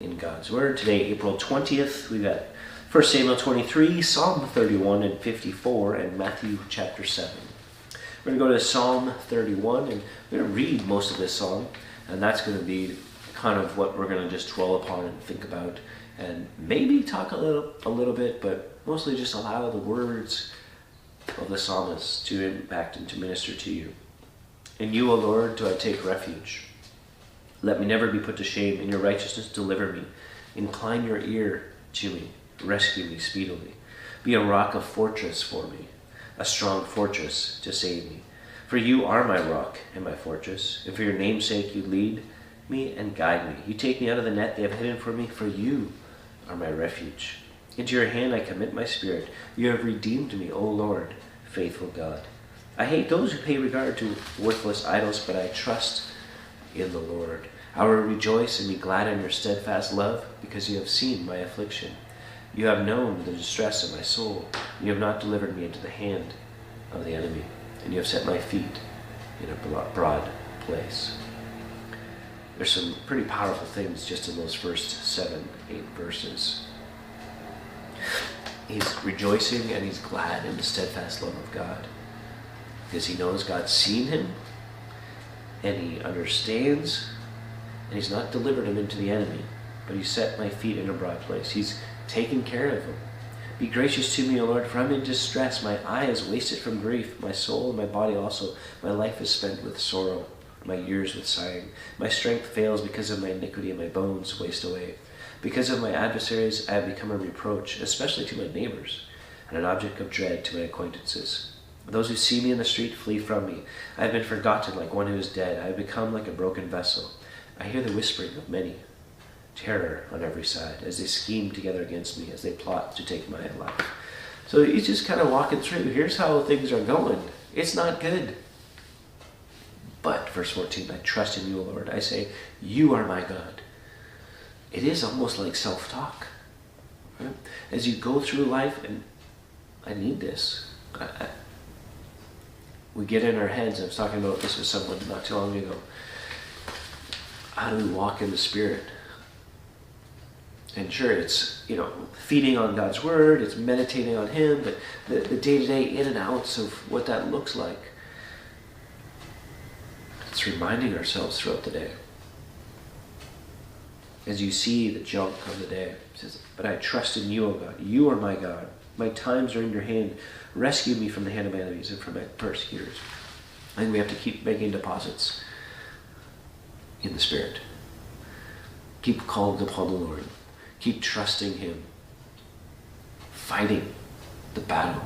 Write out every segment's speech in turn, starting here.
In God's Word. Today, April 20th, we've got 1 Samuel 23, Psalm 31 and 54, and Matthew chapter 7. We're going to go to Psalm 31, and we're going to read most of this psalm, and that's going to be kind of what we're going to just dwell upon and think about, and maybe talk a little bit, but mostly just allow the words of the psalmist to impact and to minister to you. In you, O Lord, do I take refuge. Let me never be put to shame. In your righteousness deliver me. Incline your ear to me. Rescue me speedily. Be a rock of fortress for me, a strong fortress to save me. For you are my rock and my fortress, and for your name's sake you lead me and guide me. You take me out of the net they have hidden for me, for you are my refuge. Into your hand I commit my spirit. You have redeemed me, O Lord, faithful God. I hate those who pay regard to worthless idols, but I trust in the Lord. I will rejoice and be glad in your steadfast love, because you have seen my affliction. You have known the distress of my soul. You have not delivered me into the hand of the enemy, and you have set my feet in a broad place. There's some pretty powerful things just in those first 7-8 verses. He's rejoicing and he's glad in the steadfast love of God, because he knows God's seen him, and he understands, and he's not delivered him into the enemy, but he set my feet in a broad place. He's taken care of him. Be gracious to me, O Lord, for I'm in distress. My eye is wasted from grief, my soul and my body also. My life is spent with sorrow, my years with sighing. My strength fails because of my iniquity, and my bones waste away. Because of my adversaries I have become a reproach, especially to my neighbors, and an object of dread to my acquaintances. Those who see me in the street flee from me. I have been forgotten like one who is dead. I have become like a broken vessel. I hear the whispering of many. Terror on every side as they scheme together against me, as they plot to take my life. So he's just kind of walking through. Here's how things are going. It's not good. But, verse 14, I trust in you, O Lord. I say, you are my God. It is almost like self-talk. Right? As you go through life, and I need this. We get in our heads. I was talking about this with someone not too long ago. How do we walk in the Spirit? And sure, it's, feeding on God's Word, it's meditating on Him, but the day-to-day in and outs of what that looks like, it's reminding ourselves throughout the day. As you see the junk of the day, it says, but I trust in you, O God. You are my God. My times are in your hand. Rescue me from the hand of my enemies and from my persecutors. I think we have to keep making deposits in the Spirit. Keep calling upon the Lord. Keep trusting Him. Fighting the battle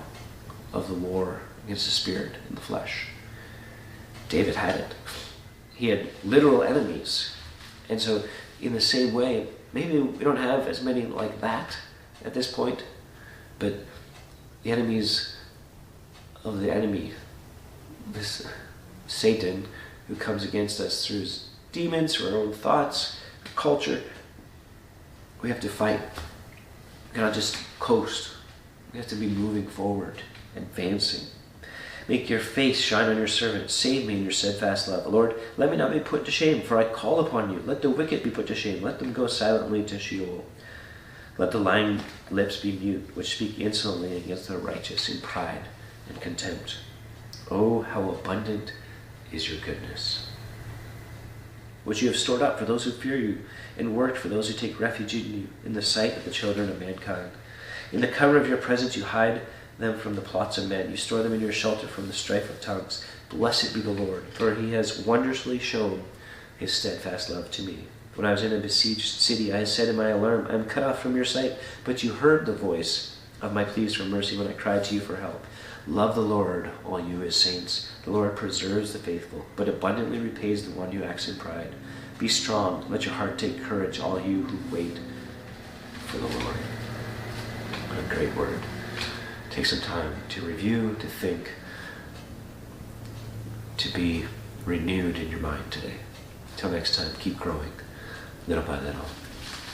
of the war against the spirit and the flesh. David had it. He had literal enemies. And so in the same way, maybe we don't have as many like that at this point, but the enemies of the enemy, this Satan who comes against us through his demons, through our own thoughts, culture, we have to fight. We cannot just coast. We have to be moving forward, advancing. Make your face shine on your servant. Save me in your steadfast love. Lord, let me not be put to shame, for I call upon you. Let the wicked be put to shame. Let them go silently to Sheol. Let the lying lips be mute, which speak insolently against the righteous in pride and contempt. Oh, how abundant is your goodness, which you have stored up for those who fear you, and worked for those who take refuge in you, in the sight of the children of mankind. In the cover of your presence you hide them from the plots of men. You store them in your shelter from the strife of tongues. Blessed be the Lord, for he has wondrously shown his steadfast love to me. When I was in a besieged city, I said in my alarm, I am cut off from your sight, but you heard the voice of my pleas for mercy when I cried to you for help. Love the Lord, all you his saints. The Lord preserves the faithful, but abundantly repays the one who acts in pride. Be strong, let your heart take courage, all you who wait for the Lord. What a great word. Take some time to review, to think, to be renewed in your mind today. Until next time, keep growing, little by little.